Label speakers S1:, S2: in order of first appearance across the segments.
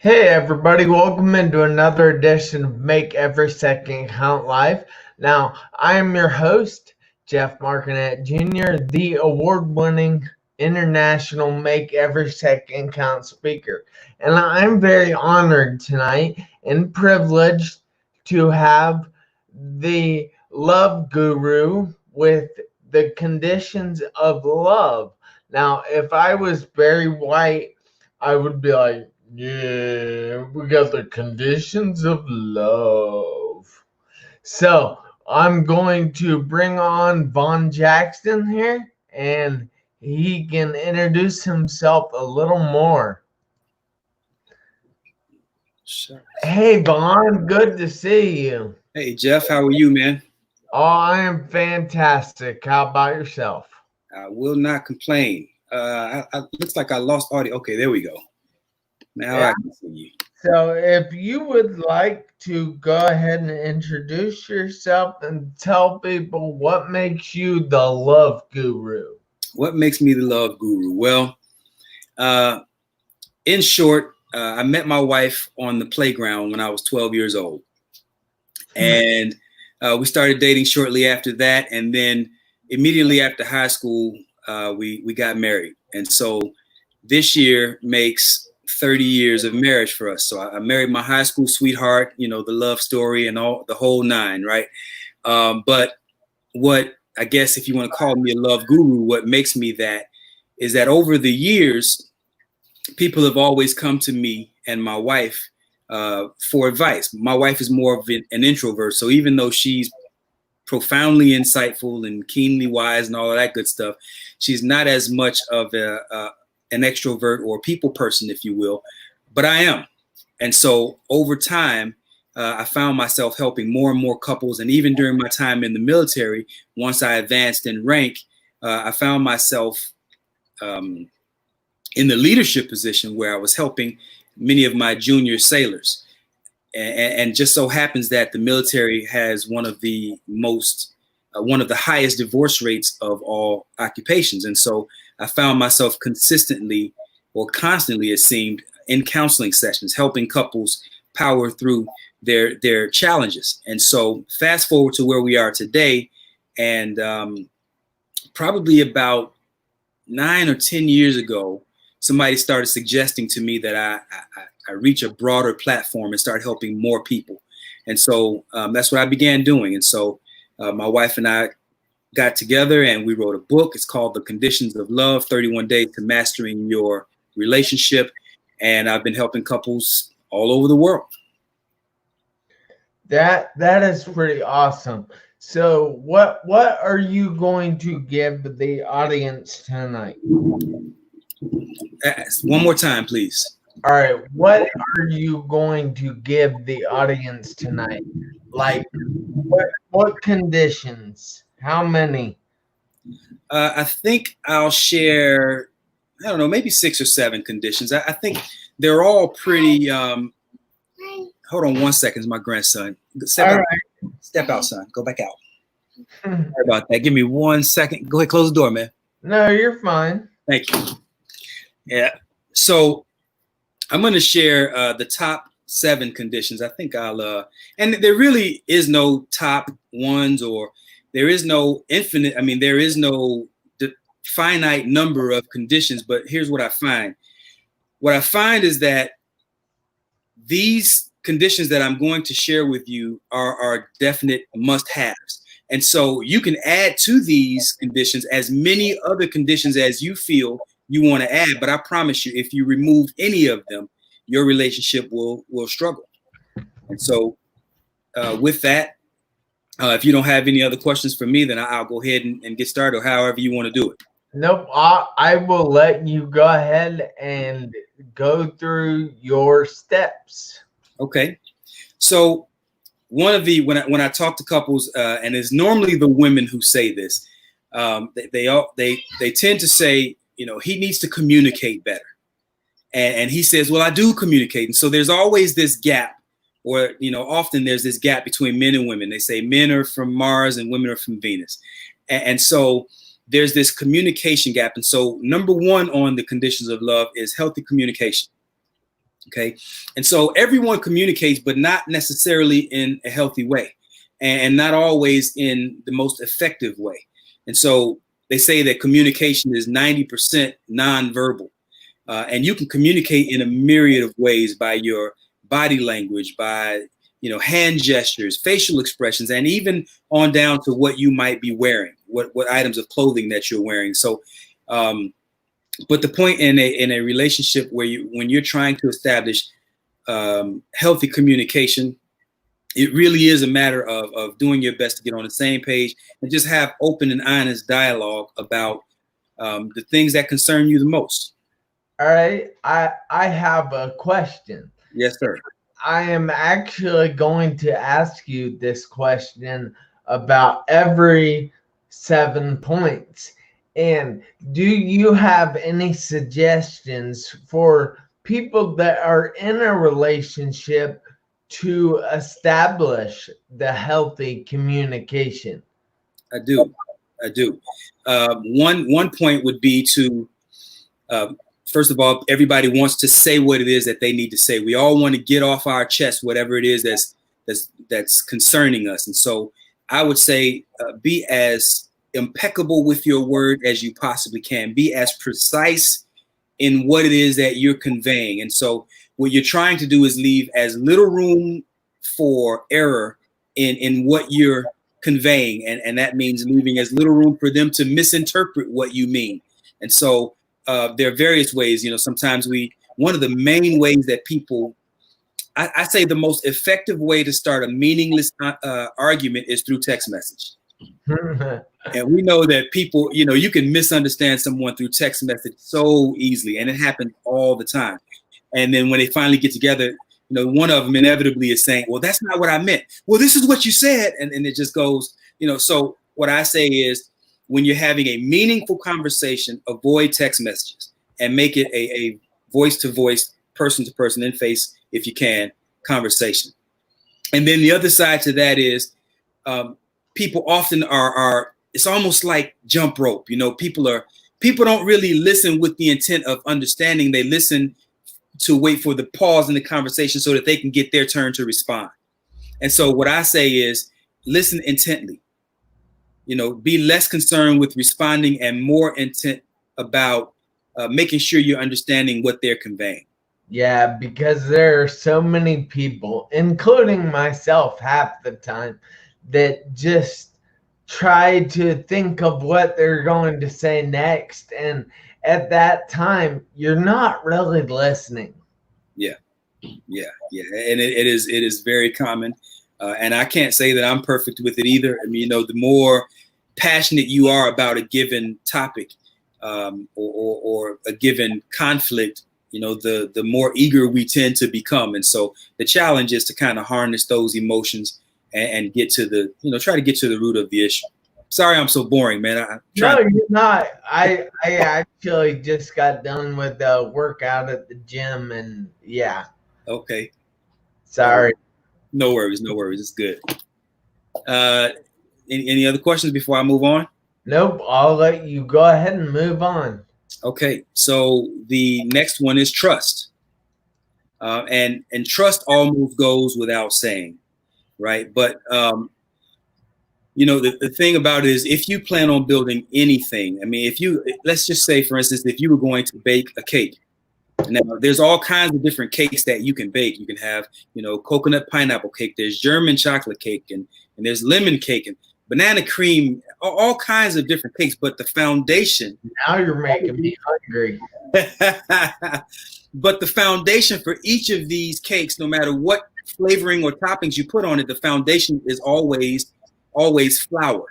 S1: Hey everybody, welcome into another edition of Make Every Second Count Live. Now, I am your host, Jeff Marconette Jr., the award-winning international Make Every Second Count speaker. And I'm very honored tonight and privileged to have the love guru with the conditions of love. Now, if I was Barry White, I would be like, yeah, we got the conditions of love. So I'm going to bring on Vaun Jackson here, and he can introduce himself a little more.
S2: Sure.
S1: Hey, Vaun, good to see you.
S2: Hey, Jeff, how are you, man?
S1: Oh, I am fantastic. How about yourself?
S2: I will not complain. Looks like I lost audio. Okay, there we go. Now
S1: Yeah.
S2: I can see you.
S1: So if you would like to go ahead and introduce yourself and tell people what makes you the love guru.
S2: What makes me the love guru? Well, in short, I met my wife on the playground when I was 12 years old. And we started dating shortly after that. And then immediately after high school, we got married. And so this year makes 30 years of marriage for us. So I married my high school sweetheart, you know, the love story and all the whole nine, right? But what I guess if you want to call me a love guru, what makes me that is that over the years, people have always come to me and my wife for advice. My wife is more of an introvert. So even though she's profoundly insightful and keenly wise and all of that good stuff, she's not as much of an extrovert or people person, if you will, but I am. And so over time, I found myself helping more and more couples. And even during my time in the military, once I advanced in rank, I found myself in the leadership position where I was helping many of my junior sailors. And just so happens that the military has one of the highest divorce rates of all occupations. And so I found myself consistently or constantly, it seemed, in counseling sessions, helping couples power through their challenges. And so fast forward to where we are today, and probably about 9 or 10 years ago, somebody started suggesting to me that I reach a broader platform and start helping more people. And so that's what I began doing. And so my wife and I got together and we wrote a book. It's called The Conditions of Love, 31 Days to Mastering Your Relationship. And I've been helping couples all over the world.
S1: That is pretty awesome. So what are you going to give the audience tonight?
S2: One more time, please.
S1: All right, what are you going to give the audience tonight? Like, what conditions? How many?
S2: I think I'll share, I don't know, maybe 6 or 7 conditions. I think they're all pretty, hold on one second, it's my grandson. Step out, son. Go back out. Sorry about that. Give me 1 second. Go ahead, close the door, man.
S1: No, you're fine.
S2: Thank you. Yeah. So I'm going to share the top 7 conditions. I think I'll, and there really is no top ones, or there is no infinite. I mean, there is no finite number of conditions, but here's what I find. What I find is that these conditions that I'm going to share with you are definite must-haves. And so you can add to these conditions as many other conditions as you feel you want to add. But I promise you, if you remove any of them, your relationship will struggle. And so with that, if you don't have any other questions for me, then I'll go ahead and get started, or however you want to do it.
S1: Nope, I will let you go ahead and go through your steps.
S2: Okay. So one of the, when I talk to couples, and it's normally the women who say this, they tend to say, you know, he needs to communicate better. And he says, well, I do communicate. And so there's always this gap, or, you know, often there's this gap between men and women. They say men are from Mars and women are from Venus. And so there's this communication gap. And so number 1 on the conditions of love is healthy communication. Okay. And so everyone communicates, but not necessarily in a healthy way, and not always in the most effective way. And so they say that communication is 90% nonverbal. And you can communicate in a myriad of ways by your body language, by hand gestures, facial expressions, and even on down to what you might be wearing, what items of clothing that you're wearing. So, but the point in a relationship when you're trying to establish healthy communication, it really is a matter of doing your best to get on the same page and just have open and honest dialogue about the things that concern you the most.
S1: All right, I have a question.
S2: Yes, sir.
S1: I am actually going to ask you this question about every 7 points. And do you have any suggestions for people that are in a relationship to establish the healthy communication?
S2: I do. One point would be to first of all, everybody wants to say what it is that they need to say. We all want to get off our chest whatever it is that's concerning us. And so I would say be as impeccable with your word as you possibly can. Be as precise in what it is that you're conveying. And so what you're trying to do is leave as little room for error in what you're conveying. And that means leaving as little room for them to misinterpret what you mean. And so there are various ways, sometimes one of the main ways that people, I say the most effective way to start a meaningless argument is through text message. And we know that people, you can misunderstand someone through text message so easily, and it happens all the time. And then when they finally get together, one of them inevitably is saying, well, that's not what I meant. Well, this is what you said. And it just goes, so what I say is, when you're having a meaningful conversation, avoid text messages and make it a voice-to-voice, person-to-person, in face, if you can, conversation. And then the other side to that is people often are it's almost like jump rope. People don't really listen with the intent of understanding. They listen to wait for the pause in the conversation so that they can get their turn to respond. And so what I say is listen intently. Be less concerned with responding and more intent about making sure you're understanding what they're conveying.
S1: Yeah, because there are so many people, including myself half the time, that just try to think of what they're going to say next. And at that time, you're not really listening.
S2: Yeah. And it is very common. And I can't say that I'm perfect with it either. I mean, the more passionate you are about a given topic or a given conflict, the more eager we tend to become. And so the challenge is to kind of harness those emotions and get to try to get to the root of the issue. Sorry, I'm so boring, man.
S1: No, you're not. I actually just got done with the workout at the gym, and yeah.
S2: Okay.
S1: Sorry.
S2: No worries. It's good. Any other questions before I move on?
S1: Nope. I'll let you go ahead and move on.
S2: Okay. So the next one is trust. And trust almost goes without saying, right? But the thing about it is, if you plan on building anything, I mean, let's just say, for instance, if you were going to bake a cake. Now, there's all kinds of different cakes that you can bake. You can have, coconut pineapple cake. There's German chocolate cake, and there's lemon cake and banana cream, all kinds of different cakes. But the foundation.
S1: Now you're making me hungry.
S2: But the foundation for each of these cakes, no matter what flavoring or toppings you put on it, the foundation is always flour,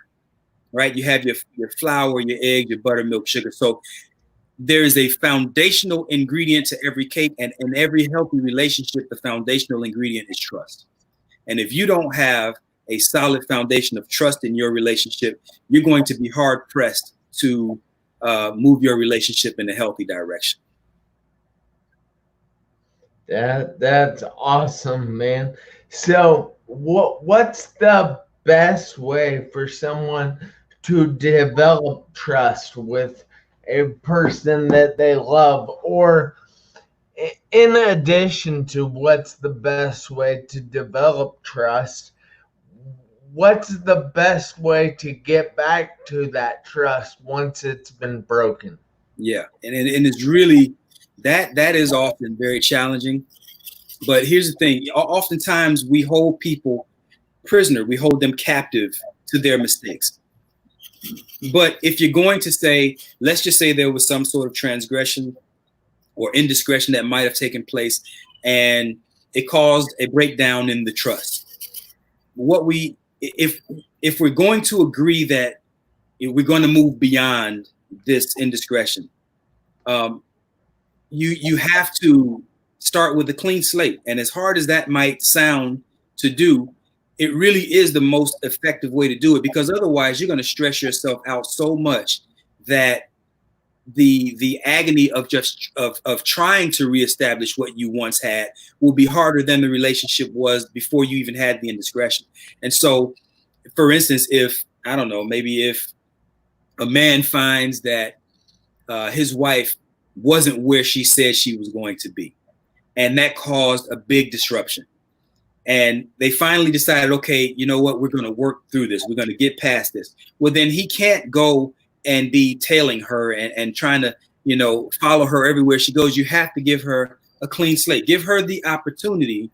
S2: right? You have your flour, your egg, your buttermilk, sugar. So there is a foundational ingredient to every cake, and in every healthy relationship, the foundational ingredient is trust. And if you don't have a solid foundation of trust in your relationship, you're going to be hard pressed to move your relationship in a healthy direction.
S1: That's awesome, man. So what's the best way for someone to develop trust with a person that they love? Or In addition to what's the best way to develop trust, what's the best way to get back to that trust once it's been broken?
S2: Yeah, and it's really that is often very challenging. But here's the thing: oftentimes we hold people prisoner, we hold them captive to their mistakes. But if you're going to say, let's just say there was some sort of transgression or indiscretion that might have taken place, and it caused a breakdown in the trust. What we, if we're going to agree that we're going to move beyond this indiscretion, you have to start with a clean slate. And as hard as that might sound to do, it really is the most effective way to do it, because otherwise you're going to stress yourself out so much that the agony of trying to reestablish what you once had will be harder than the relationship was before you even had the indiscretion. And so, for instance, if I don't know, maybe if a man finds that his wife wasn't where she said she was going to be, and that caused a big disruption, and they finally decided, okay, you know what, we're going to work through this, we're going to get past this. Well, then he can't go and be tailing her and trying to, follow her everywhere she goes. You have to give her a clean slate. Give her the opportunity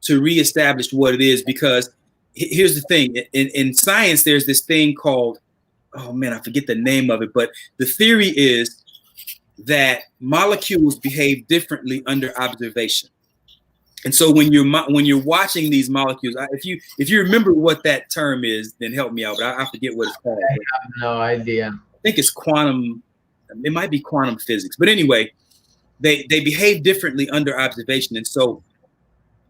S2: to reestablish what it is, because here's the thing. In science, there's this thing called, oh man, I forget the name of it, but the theory is that molecules behave differently under observation. And so when you're watching these molecules, if you remember what that term is, then help me out. But I forget what it's called.
S1: I have no idea.
S2: I think it's quantum. It might be quantum physics. But anyway, they behave differently under observation. And so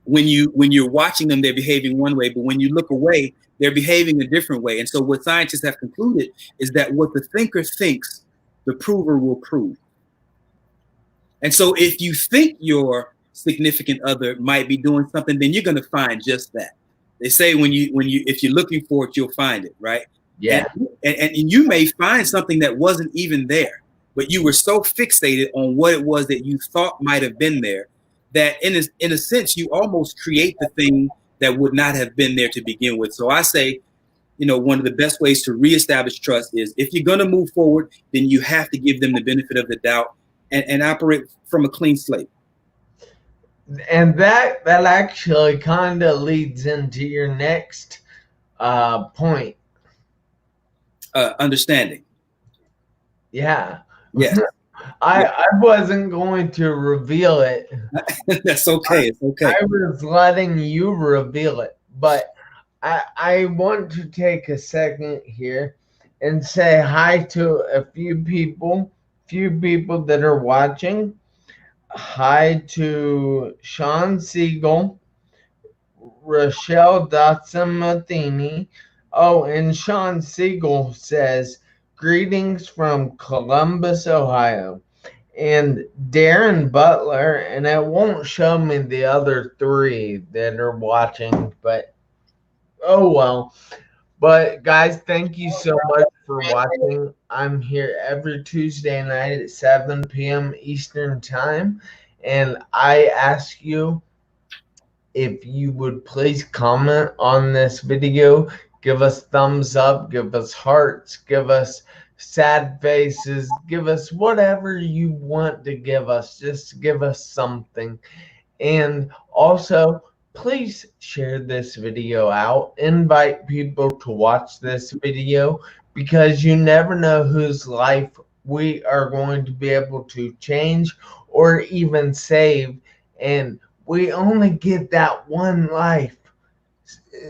S2: when you're watching them, they're behaving one way, but when you look away, they're behaving a different way. And so what scientists have concluded is that what the thinker thinks, the prover will prove. And so if you think your significant other might be doing something, then you're going to find just that. They say if you're looking for it, you'll find it, right?
S1: Yeah.
S2: And you may find something that wasn't even there, but you were so fixated on what it was that you thought might have been there that in a sense you almost create the thing that would not have been there to begin with. So I say, one of the best ways to reestablish trust is, if you're going to move forward, then you have to give them the benefit of the doubt and operate from a clean slate.
S1: And that actually kind of leads into your next point.
S2: Understanding.
S1: Yeah.
S2: Yeah.
S1: I wasn't going to reveal it.
S2: That's okay. It's okay.
S1: I was letting you reveal it. But I want to take a second here and say hi to a few people that are watching. Hi to Sean Siegel, Rochelle Dotson-Matheny. Oh, and Sean Siegel says, greetings from Columbus, Ohio. And Darren Butler, and it won't show me the other three that are watching, but oh well. But guys, thank you so much for watching. I'm here every Tuesday night at 7 p.m. Eastern Time. And I ask you if you would please comment on this video. Give us thumbs up, give us hearts, give us sad faces, give us whatever you want to give us. Just give us something. And also, please share this video out. Invite people to watch this video, because you never know whose life we are going to be able to change or even save. And we only get that one life.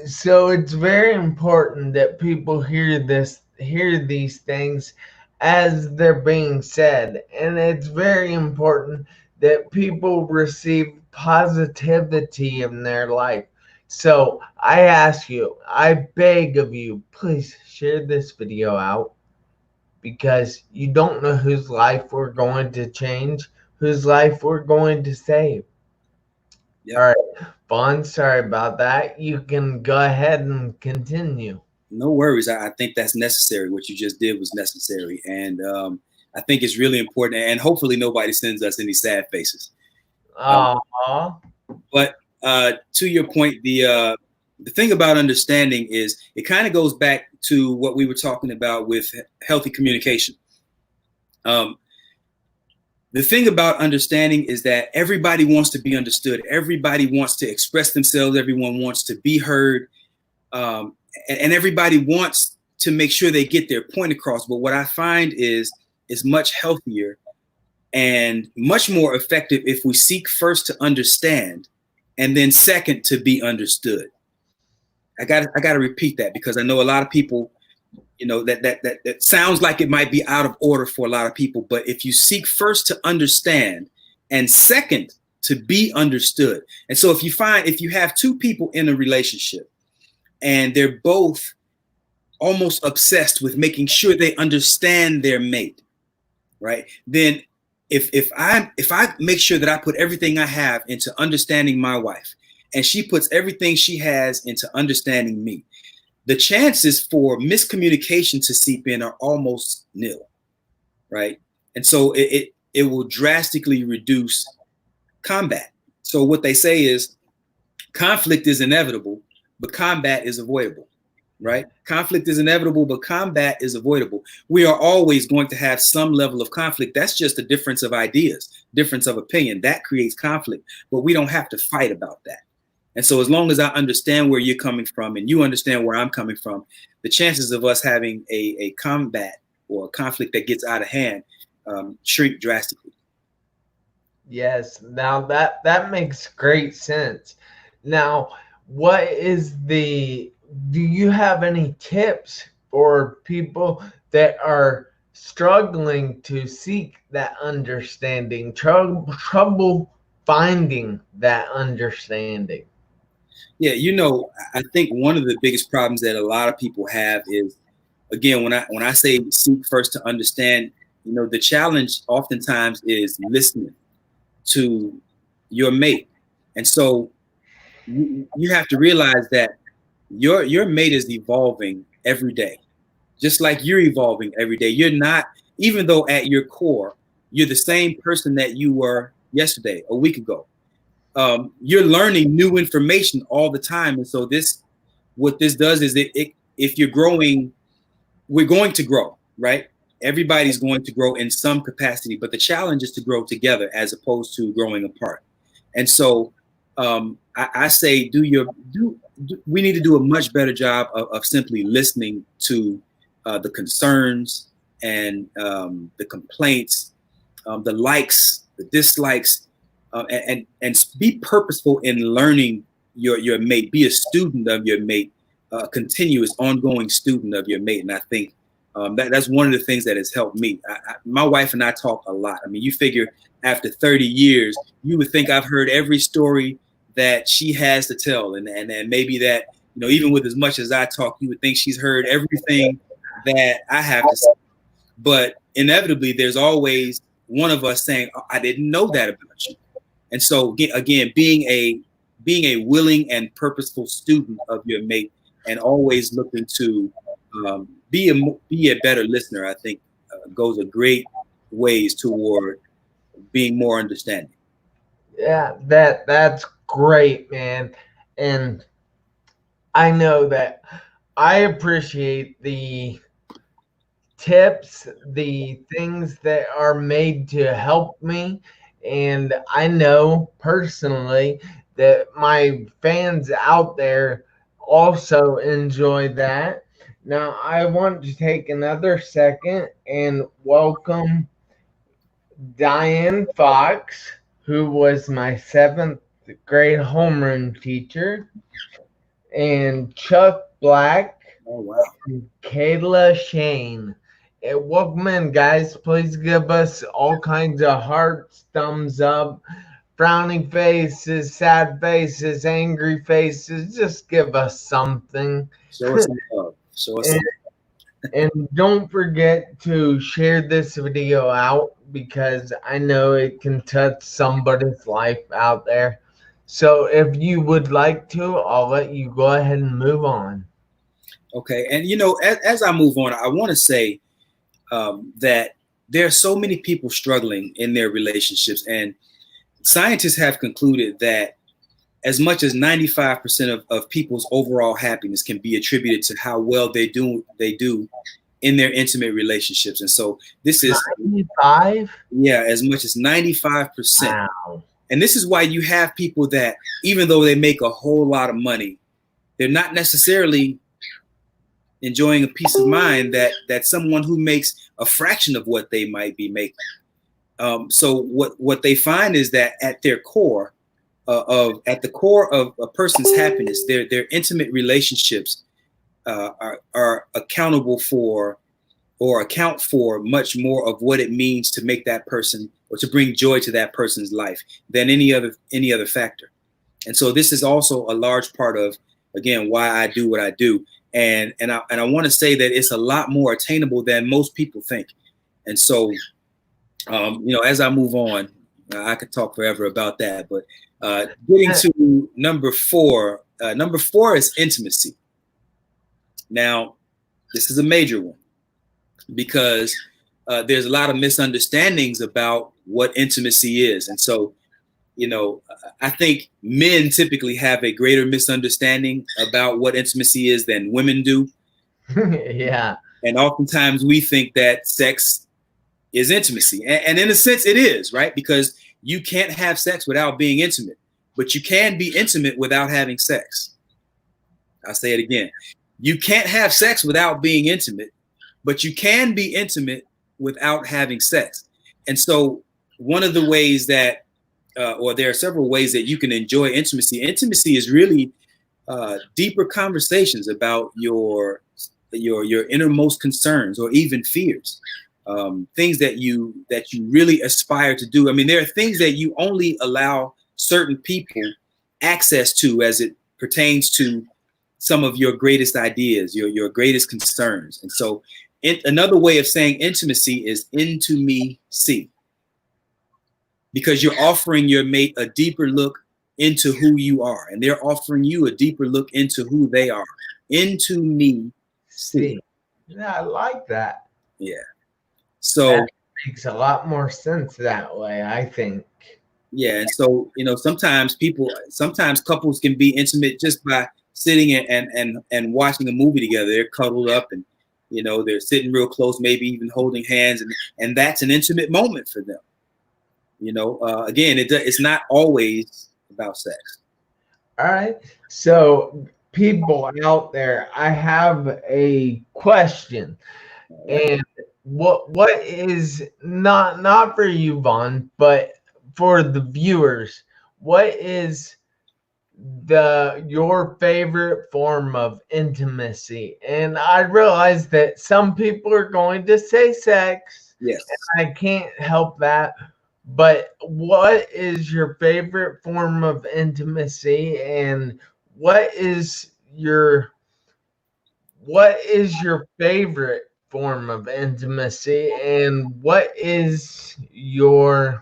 S1: So it's very important that people hear these things as they're being said. And it's very important that people receive positivity in their life. So I ask you, I beg of you, please share this video out, because you don't know whose life we're going to change, whose life we're going to save. Yep. All right, Vaun, sorry about that. You can go ahead and continue.
S2: No worries. I think that's necessary. What you just did was necessary. And I think it's really important. And hopefully nobody sends us any sad faces.
S1: Aw.
S2: But to your point, the thing about understanding is it kind of goes back to what we were talking about with healthy communication. The thing about understanding is that everybody wants to be understood. Everybody wants to express themselves. Everyone wants to be heard. And everybody wants to make sure they get their point across. But what I find is much healthier and much more effective if we seek first to understand and then second to be understood. I got to repeat that because I know a lot of people, you know, that sounds like it might be out of order for a lot of people. But if you seek first to understand and second to be understood. And so if you have two people in a relationship and they're both almost obsessed with making sure they understand their mate, right? Then if I make sure that I put everything I have into understanding my wife and she puts everything she has into understanding me, the chances for miscommunication to seep in are almost nil, right? And so it will drastically reduce combat. So what they say is conflict is inevitable, but combat is avoidable, right? Conflict is inevitable, but combat is avoidable. We are always going to have some level of conflict. That's just a difference of ideas, difference of opinion. That creates conflict, but we don't have to fight about that. And so as long as I understand where you're coming from and you understand where I'm coming from, the chances of us having a combat or a conflict that gets out of hand shrink drastically.
S1: Yes. Now that makes great sense. Now, do you have any tips for people that are struggling to seek that understanding, trouble finding that understanding?
S2: Yeah, you know, I think one of the biggest problems that a lot of people have is, again, when I say seek first to understand, you know, the challenge oftentimes is listening to your mate. And so you have to realize that your mate is evolving every day, just like you're evolving every day. You're not, even though at your core, you're the same person that you were yesterday, a week ago. You're learning new information all the time. And so what this does is if you're growing, we're going to grow, right? Everybody's going to grow in some capacity, but the challenge is to grow together as opposed to growing apart. And so I say, we need to do a much better job of simply listening to the concerns and the complaints, the likes, the dislikes, and be purposeful in learning your mate. Be a student of your mate, a continuous, ongoing student of your mate. And I think that's one of the things that has helped me. My wife and I talk a lot. I mean, you figure after 30 years, you would think I've heard every story that she has to tell. And maybe that, you know, even with as much as I talk, you would think she's heard everything that I have to say. But inevitably, there's always one of us saying, oh, I didn't know that about you. And so again, being a willing and purposeful student of your mate and always looking to be a better listener, I think goes a great ways toward being more understanding.
S1: Yeah, that's great, man. And I know that I appreciate the tips, the things that are made to help me. And I know personally that my fans out there also enjoy that. Now, I want to take another second and welcome Diane Fox, who was my seventh grade homeroom teacher, and Chuck Black.
S2: Oh, wow.
S1: And Kayla Shane. And welcome in, guys. Please give us all kinds of hearts, thumbs up, frowning faces, sad faces, angry faces. Just give us something.
S2: Show us some love. Show us some love.
S1: And don't forget to share this video out because I know it can touch somebody's life out there. So if you would like to, I'll let you go ahead and move on.
S2: Okay. And, you know, as I move on, I want to say that there are so many people struggling in their relationships. And, scientists have concluded that as much as 95% of people's overall happiness can be attributed to how well they do in their intimate relationships. And so this is
S1: 95?
S2: Yeah, as much as 95%.
S1: Wow.
S2: And this is why you have people that, even though they make a whole lot of money, they're not necessarily enjoying a peace of mind that someone who makes a fraction of what they might be making. So what they find is that at their core, at the core of a person's happiness, their intimate relationships are accountable for, or account for, much more of what it means to make that person, or to bring joy to that person's life, than any other factor. And so this is also a large part of, again, why I do what I do. And I want to say that it's a lot more attainable than most people think. And so, as I move on, I could talk forever about that. But getting to number four is intimacy. Now, this is a major one, because there's a lot of misunderstandings about what intimacy is. And so, I think men typically have a greater misunderstanding about what intimacy is than women do.
S1: Yeah.
S2: And oftentimes we think that sex is intimacy. And in a sense it is, right? Because you can't have sex without being intimate, but you can be intimate without having sex. I'll say it again. You can't have sex without being intimate, but you can be intimate without having sex. And so one of the ways that, or there are several ways that you can enjoy intimacy. Intimacy is really deeper conversations about your innermost concerns, or even fears, things that you really aspire to do. I mean, there are things that you only allow certain people access to as it pertains to some of your greatest ideas, your greatest concerns. And so another way of saying intimacy is into me see, because you're offering your mate a deeper look into who you are, and they're offering you a deeper look into who they are. Into me see.
S1: Yeah, I like that.
S2: Yeah. So
S1: that makes a lot more sense that way, I think.
S2: Yeah. And so, sometimes couples can be intimate just by sitting and watching a movie together. They're cuddled up and, they're sitting real close, maybe even holding hands. And that's an intimate moment for them. Again, it's not always about sex.
S1: All right. So people out there, I have a question. And what is not for you, Vaun, but for the viewers, what is your favorite form of intimacy? And I realize that some people are going to say sex.
S2: Yes.
S1: And I can't help that. But what is your favorite form of intimacy, and what is your favorite form of intimacy, and what is the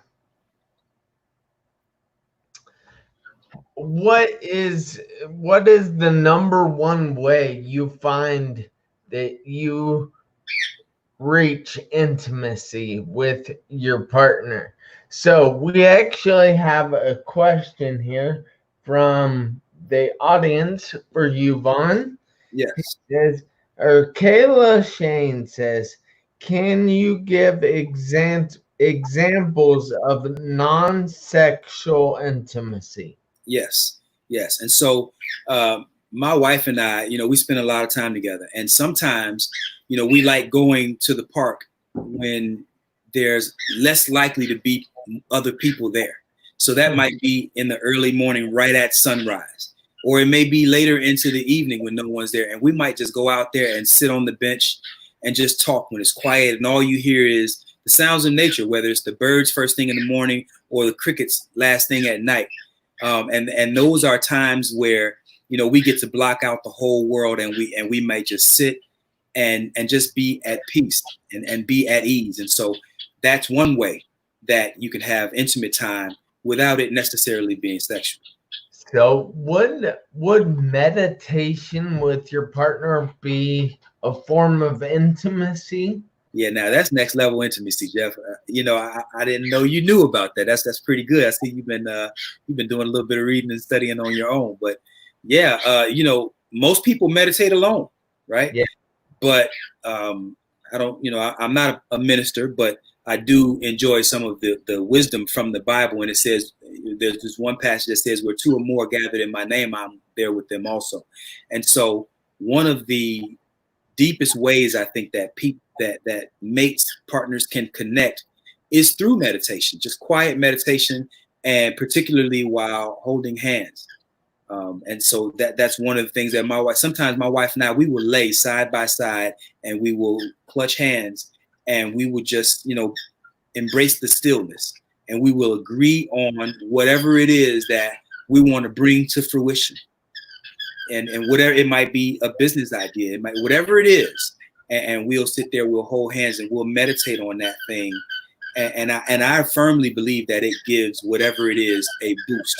S1: number one way you find that you reach intimacy with your partner? So we actually have a question here from the audience for you, Vaun.
S2: Yes.
S1: Kayla Shane says, can you give examples of non-sexual intimacy?
S2: Yes. And so my wife and I, we spend a lot of time together, and sometimes, we like going to the park when there's less likely to be other people there. So that might be in the early morning, right at sunrise, or it may be later into the evening when no one's there. And we might just go out there and sit on the bench and just talk when it's quiet, and all you hear is the sounds of nature, whether it's the birds first thing in the morning or the crickets last thing at night. And those are times where, we get to block out the whole world, and we might just sit and just be at peace and be at ease. And so that's one way that you can have intimate time without it necessarily being sexual.
S1: So would meditation with your partner be a form of intimacy?
S2: Yeah, now that's next level intimacy, Jeff. I didn't know you knew about that. That's pretty good. I see you've been doing a little bit of reading and studying on your own. But yeah, most people meditate alone, right?
S1: Yeah.
S2: But I don't, I'm not a minister, but I do enjoy some of the wisdom from the Bible. And it says, there's this one passage that says, where two or more gathered in my name, I'm there with them also. And so one of the deepest ways I think that people that mates, partners can connect is through meditation, just quiet meditation, and particularly while holding hands. And so that's one of the things that sometimes my wife and I, we will lay side by side and we will clutch hands and we will just, embrace the stillness, and we will agree on whatever it is that we want to bring to fruition. And whatever it might be, a business idea, whatever it is, and we'll sit there, we'll hold hands, and we'll meditate on that thing. And I firmly believe that it gives whatever it is a boost,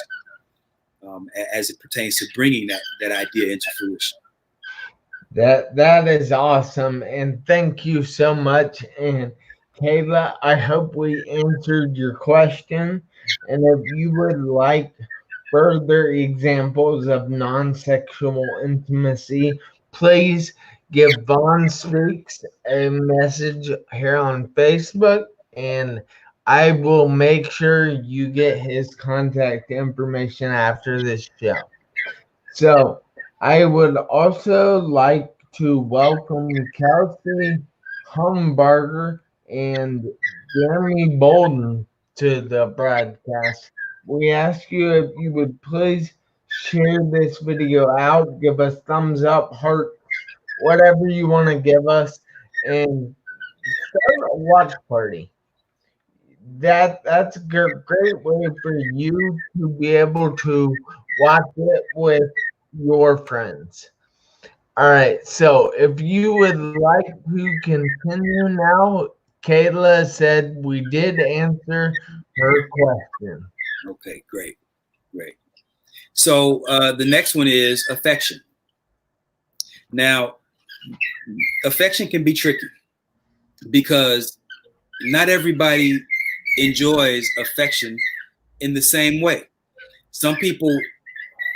S2: as it pertains to bringing that idea into fruition.
S1: That is awesome, and thank you so much. And Kayla, I hope we answered your question. And if you would like further examples of non-sexual intimacy, please give Vaun Speaks a message here on Facebook, and I will make sure you get his contact information after this show. So I would also like to welcome Kelsey Humbarger and Jeremy Bolden to the broadcast. We ask you if you would please share this video out, give us thumbs up, heart, whatever you want to give us, and start a watch party. That's a great way for you to be able to watch it with your friends. All right, so if you would like to continue now, Kayla said we did answer her question.
S2: Okay, great. So the next one is affection. Now, affection can be tricky because not everybody enjoys affection in the same way. Some people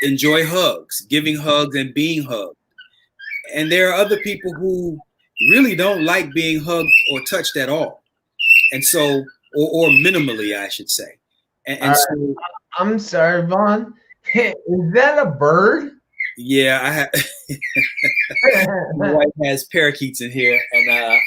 S2: enjoy hugs, giving hugs and being hugged. And there are other people who really don't like being hugged or touched at all. And so, or minimally, I should say. So,
S1: I'm sorry, Vaun. Is that a bird?
S2: Yeah, I have. My wife has parakeets in here, and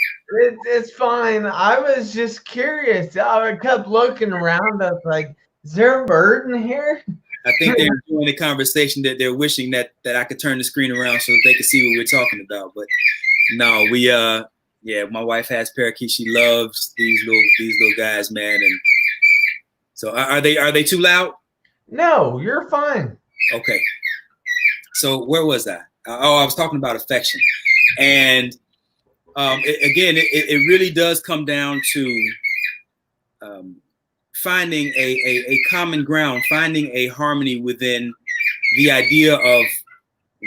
S1: it's fine. I was just curious. I kept looking around. I was like, "Is there a bird in here?"
S2: I think they're enjoying the conversation, that they're wishing that I could turn the screen around so that they could see what we're talking about. But no, my wife has parakeets. She loves these little guys, man. And so are they too loud?
S1: No, you're fine.
S2: Okay. So where was I? I was talking about affection, and it really does come down to finding a common ground, finding a harmony within the idea of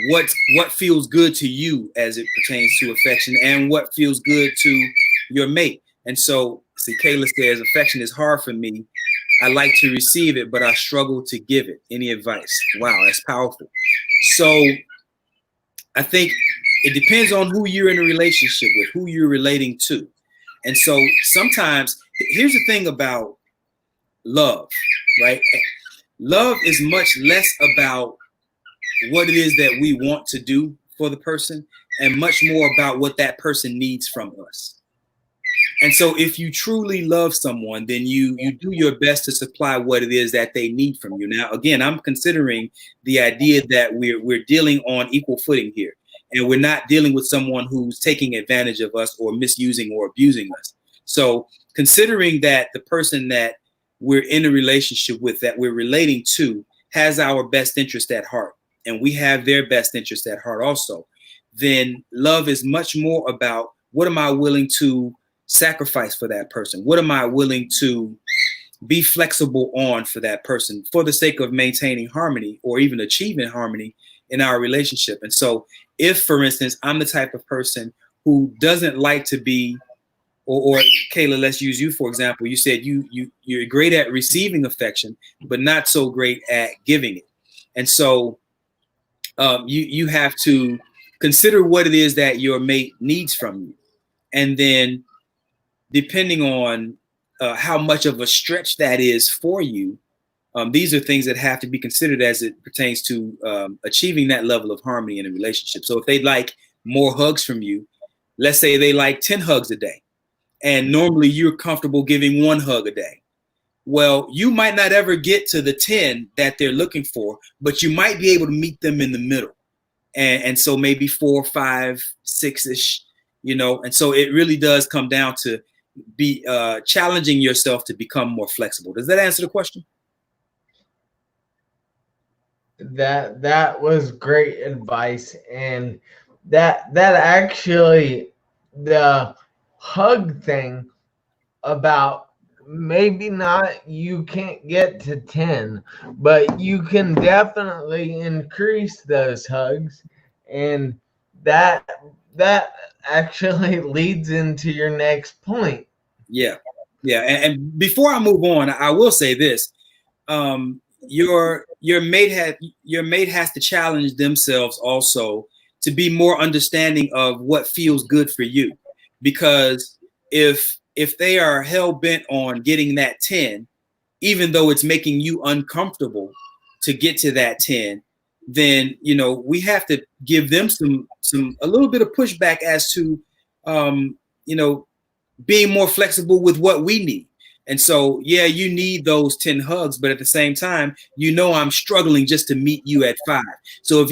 S2: what feels good to you as it pertains to affection, and what feels good to your mate. And so, see, Kayla says, affection is hard for me. I like to receive it, but I struggle to give it. Any advice? Wow, that's powerful. So I think it depends on who you're in a relationship with, who you're relating to. And so sometimes, here's the thing about love, right? Love is much less about what it is that we want to do for the person, and much more about what that person needs from us. And so if you truly love someone, then you do your best to supply what it is that they need from you. Now, again, I'm considering the idea that we're dealing on equal footing here, and we're not dealing with someone who's taking advantage of us or misusing or abusing us. So considering that the person that we're in a relationship with, that we're relating to, has our best interest at heart, and we have their best interest at heart also, then love is much more about, what am I willing to sacrifice for that person? What am I willing to be flexible on for that person, for the sake of maintaining harmony or even achieving harmony in our relationship? And so if, for instance, I'm the type of person who doesn't like to be or Kayla, let's use you for example. You said you're great at receiving affection, but not so great at giving it. And so you have to consider what it is that your mate needs from you, and then depending on how much of a stretch that is for you, these are things that have to be considered as it pertains to achieving that level of harmony in a relationship. So if they'd like more hugs from you, let's say they like 10 hugs a day, and normally you're comfortable giving 1 hug a day. Well, you might not ever get to the 10 that they're looking for, but you might be able to meet them in the middle. And so maybe 4, 5, 6-ish, and so it really does come down to be challenging yourself to become more flexible. Does that answer the question?
S1: That was great advice, and that actually, the hug thing, about maybe not, you can't get to 10, but you can definitely increase those hugs, and that actually leads into your next point.
S2: Yeah. And before I move on, I will say this: your mate has to challenge themselves also to be more understanding of what feels good for you, because if they are hell bent on getting that 10, even though it's making you uncomfortable to get to that 10, then we have to give them a little bit of pushback as to being more flexible with what we need. And so, yeah, you need those 10 hugs, but at the same time, I'm struggling just to meet you at 5. So if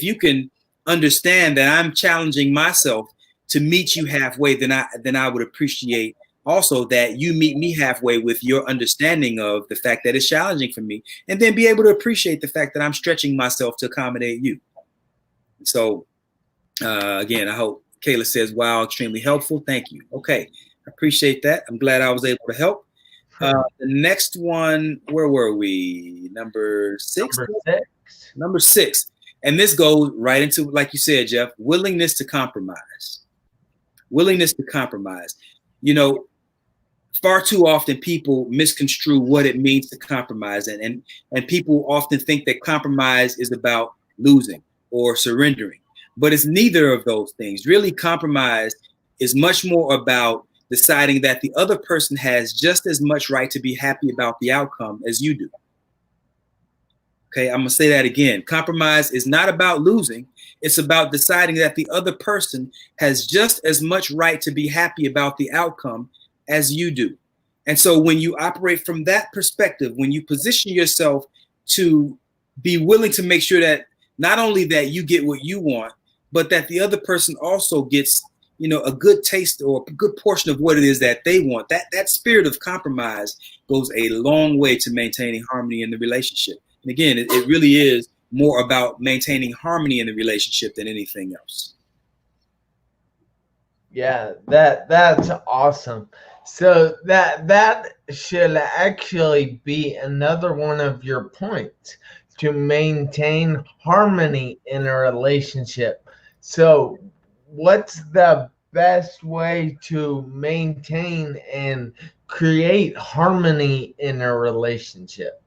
S2: you can understand that I'm challenging myself to meet you halfway, then I would appreciate also that you meet me halfway with your understanding of the fact that it's challenging for me, and then be able to appreciate the fact that I'm stretching myself to accommodate you. So again, I hope Kayla says, wow, extremely helpful. Thank you. Okay. I appreciate that. I'm glad I was able to help. The next one, where were we? Number 6? Number 6. And this goes right into, like you said, Jeff, willingness to compromise. Willingness to compromise. Far too often people misconstrue what it means to compromise. And people often think that compromise is about losing or surrendering. But it's neither of those things. Really, compromise is much more about deciding that the other person has just as much right to be happy about the outcome as you do. Okay, I'm going to say that again. Compromise is not about losing. It's about deciding that the other person has just as much right to be happy about the outcome as you do. And so when you operate from that perspective, when you position yourself to be willing to make sure that not only that you get what you want, but that the other person also gets a good taste or a good portion of what it is that they want. That spirit of compromise goes a long way to maintaining harmony in the relationship. And again, it really is more about maintaining harmony in the relationship than anything else.
S1: Yeah, that's awesome. So that should actually be another one of your points, to maintain harmony in a relationship. So what's the best way to maintain and create harmony in a relationship?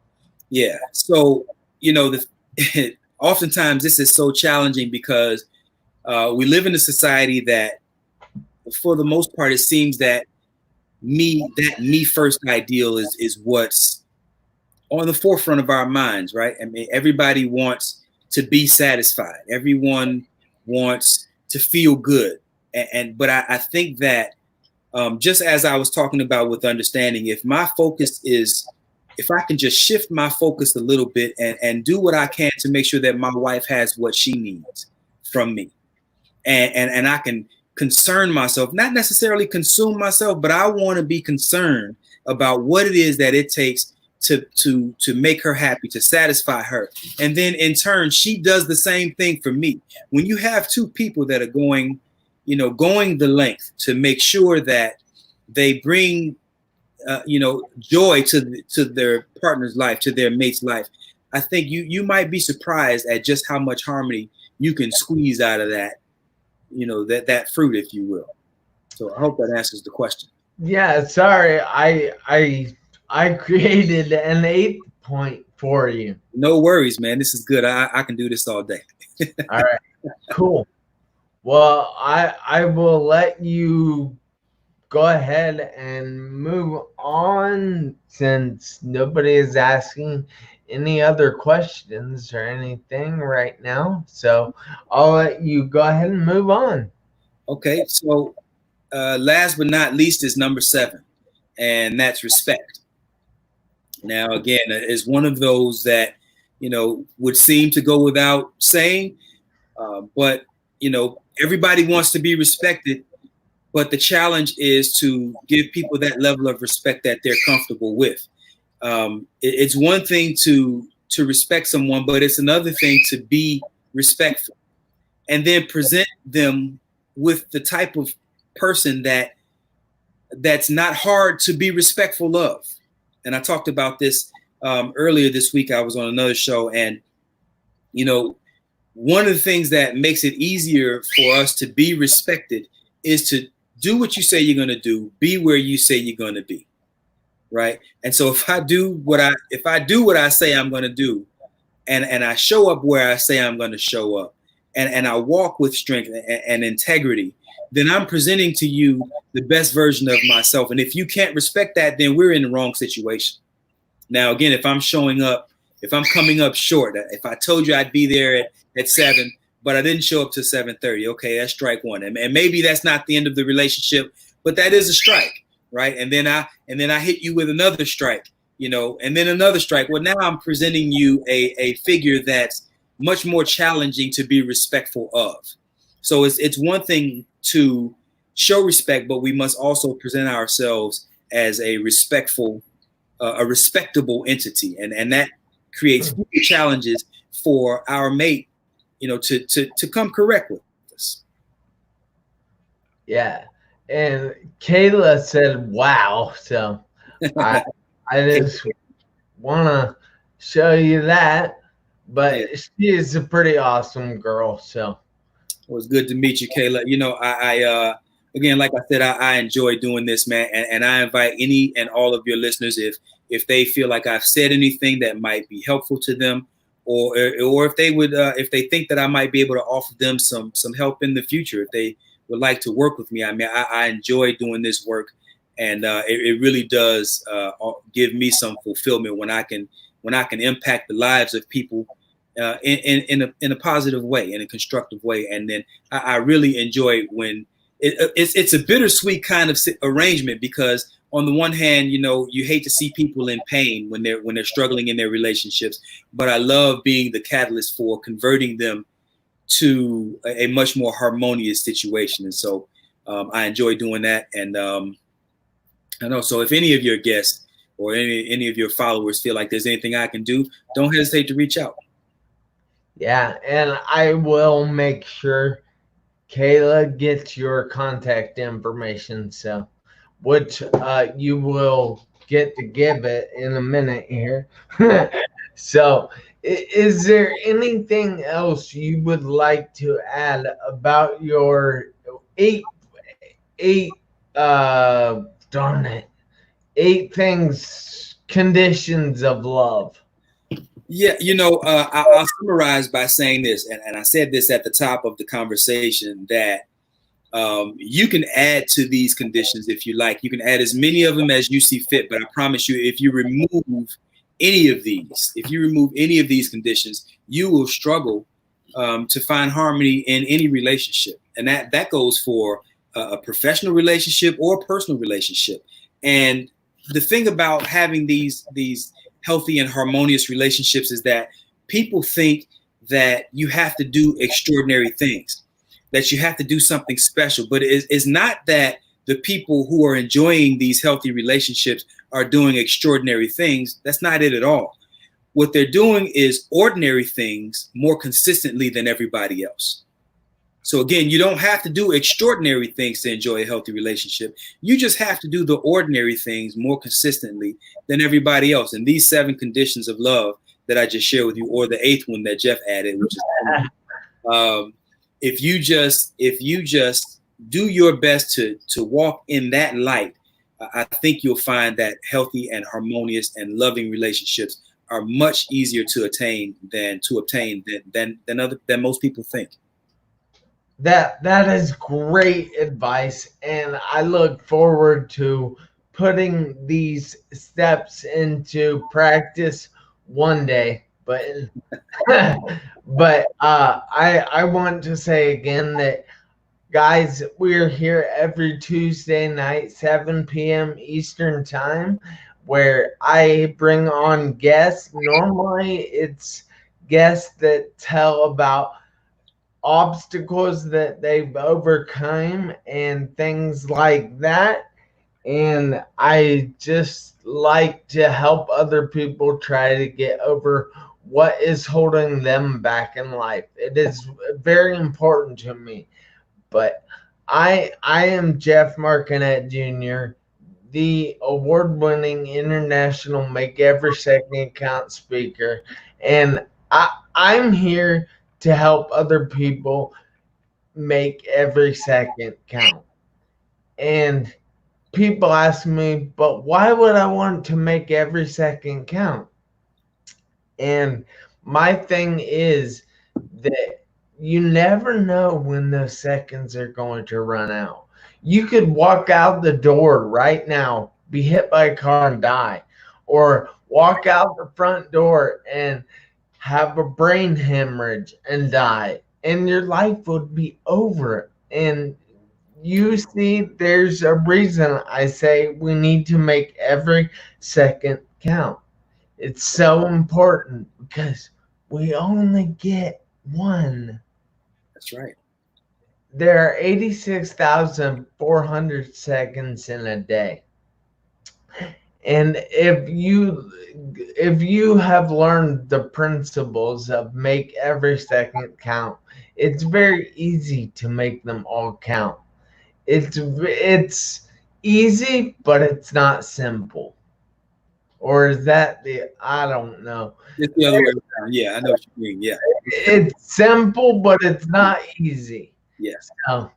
S2: Yeah. So, oftentimes this is so challenging because we live in a society that, for the most part, it seems that me first ideal is what's on the forefront of our minds, right? I mean, everybody wants to be satisfied. Everyone wants to feel good. But I think that just as I was talking about with understanding, if I can just shift my focus a little bit and do what I can to make sure that my wife has what she needs from me, and I can concern myself, not necessarily consume myself, but I want to be concerned about what it is that it takes to make her happy, to satisfy her. And then in turn, she does the same thing for me. When you have two people that are going the length to make sure that they bring, joy to their partner's life, to their mate's life, I think you might be surprised at just how much harmony you can squeeze out of that, that fruit, if you will. So I hope that answers the question.
S1: Yeah, sorry, I created an 8 point for you.
S2: No worries, man. This is good. I can do this all day.
S1: All right, cool. Well, I will let you go ahead and move on since nobody is asking any other questions or anything right now. So I'll let you go ahead and move on.
S2: Okay, so last but not least is number 7, and that's respect. Now, again, it's one of those that, would seem to go without saying, but, everybody wants to be respected, but the challenge is to give people that level of respect that they're comfortable with. It's one thing to respect someone, but it's another thing to be respectful and then present them with the type of person that's not hard to be respectful of. And I talked about this earlier this week. I was on another show, and one of the things that makes it easier for us to be respected is to do what you say you're going to do, be where you say you're going to be, right? And so if I do what I say I'm going to do, and I show up where I say I'm going to show up, and I walk with strength and integrity, then I'm presenting to you the best version of myself. And if you can't respect that, then we're in the wrong situation. Now, again, if I'm coming up short, if I told you I'd be there at 7, but I didn't show up to 7:30, okay, that's strike one. And maybe that's not the end of the relationship, but that is a strike, right? And then I hit you with another strike, and then another strike. Well, now I'm presenting you a figure that's much more challenging to be respectful of. So it's one thing to show respect, but we must also present ourselves as a respectable entity, and that creates challenges for our mate, to come correct with us.
S1: Yeah, and Kayla said, "Wow!" So I just want to show you that, but she is a pretty awesome girl. So
S2: it was good to meet you, Kayla. I again, like I said, I enjoy doing this, man, and I invite any and all of your listeners, if they feel like I've said anything that might be helpful to them, or if they think that I might be able to offer them some help in the future, if they would like to work with me. I mean, I enjoy doing this work, and it really does give me some fulfillment when I can impact the lives of people in a positive way, in a constructive way. And then I really enjoy when it's a bittersweet kind of arrangement, because on the one hand, you hate to see people in pain when they're struggling in their relationships, but I love being the catalyst for converting them to a much more harmonious situation. And so I enjoy doing that. And I know, so if any of your guests or any of your followers feel like there's anything I can do, don't hesitate to reach out.
S1: Yeah, and I will make sure Kayla gets your contact information, so which you will get to give it in a minute here. So is there anything else you would like to add about your eight darn it, 8 conditions of love?
S2: Yeah, I'll summarize by saying this, and I said this at the top of the conversation, that you can add to these conditions if you like. You can add as many of them as you see fit, but I promise you, if you remove any of these conditions, you will struggle to find harmony in any relationship. And that goes for a professional relationship or a personal relationship. And the thing about having these healthy and harmonious relationships is that people think that you have to do extraordinary things, that you have to do something special. But it's not that the people who are enjoying these healthy relationships are doing extraordinary things. That's not it at all. What they're doing is ordinary things more consistently than everybody else. So again, you don't have to do extraordinary things to enjoy a healthy relationship. You just have to do the ordinary things more consistently than everybody else. And these 7 conditions of love that I just shared with you, or the 8th one that Jeff added, which is if you just do your best to walk in that light. I think you'll find that healthy and harmonious and loving relationships are much easier to attain than most people think.
S1: That is great advice, and I look forward to putting these steps into practice one day. But I want to say again that, guys, we're here every Tuesday night, 7 p.m. Eastern Time, where I bring on guests. Normally, it's guests that tell about obstacles that they've overcome and things like that. And I just like to help other people try to get over what is holding them back in life. It is very important to me. But I am Jeff Marconette Jr., the award-winning international Make Every Second Count speaker, and I'm here to help other people make every second count. And people ask me, but why would I want to make every second count? And my thing is that you never know when those seconds are going to run out. You could walk out the door right now, be hit by a car and die, or walk out the front door and have a brain hemorrhage and die, and your life would be over. And you see, there's a reason I say we need to make every second count. It's so important because we only get one.
S2: That's right.
S1: There are 86,400 seconds in a day. And if you have learned the principles of make every second count, it's very easy to make them all count. It's easy, but it's not simple. Or is that I don't know.
S2: It's the other way around. Yeah, I know what you mean. Yeah.
S1: It's simple, but it's not easy.
S2: Yes.
S1: So,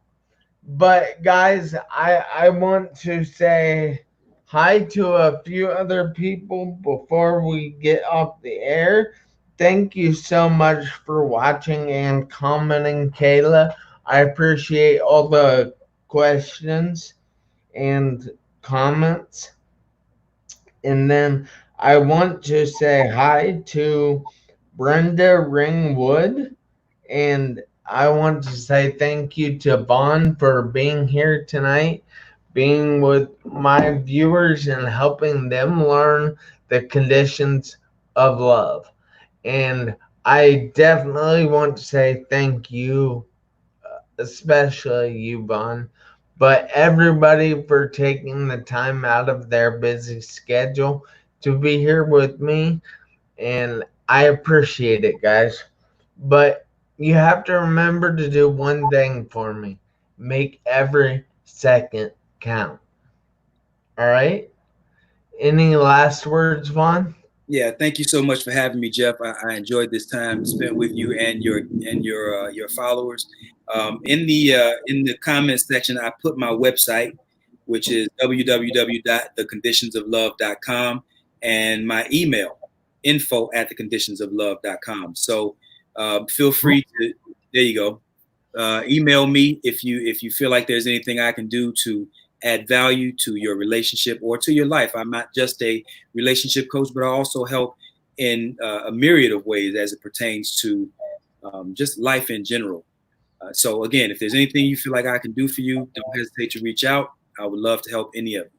S1: but guys, I want to say hi to a few other people before we get off the air. Thank you so much for watching and commenting, Kayla. I appreciate all the questions and comments. And then I want to say hi to Brenda Ringwood. And I want to say thank you to Vaun for being here tonight, being with my viewers and helping them learn the conditions of love. And I definitely want to say thank you, especially you, Vaun, but everybody for taking the time out of their busy schedule to be here with me. And I appreciate it, guys. But you have to remember to do one thing for me: make every second count. All right? Any last words, Vaun?
S2: Yeah, thank you so much for having me, Jeff. I enjoyed this time spent with you and your followers. In the comments section, I put my website, which is www.theconditionsoflove.com, and my email, info@theconditionsoflove.com. So feel free to, there you go. Email me if you feel like there's anything I can do to add value to your relationship or to your life. I'm not just a relationship coach, but I also help in a myriad of ways as it pertains to just life in general. So again, if there's anything you feel like I can do for you, don't hesitate to reach out. I would love to help any of you.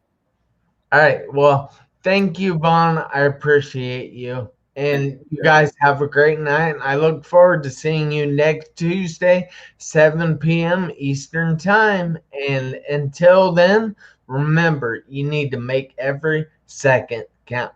S1: All right. Well, thank you, Vaun. I appreciate you. And you guys have a great night. I look forward to seeing you next Tuesday, 7 p.m. Eastern Time. And until then, remember, you need to make every second count.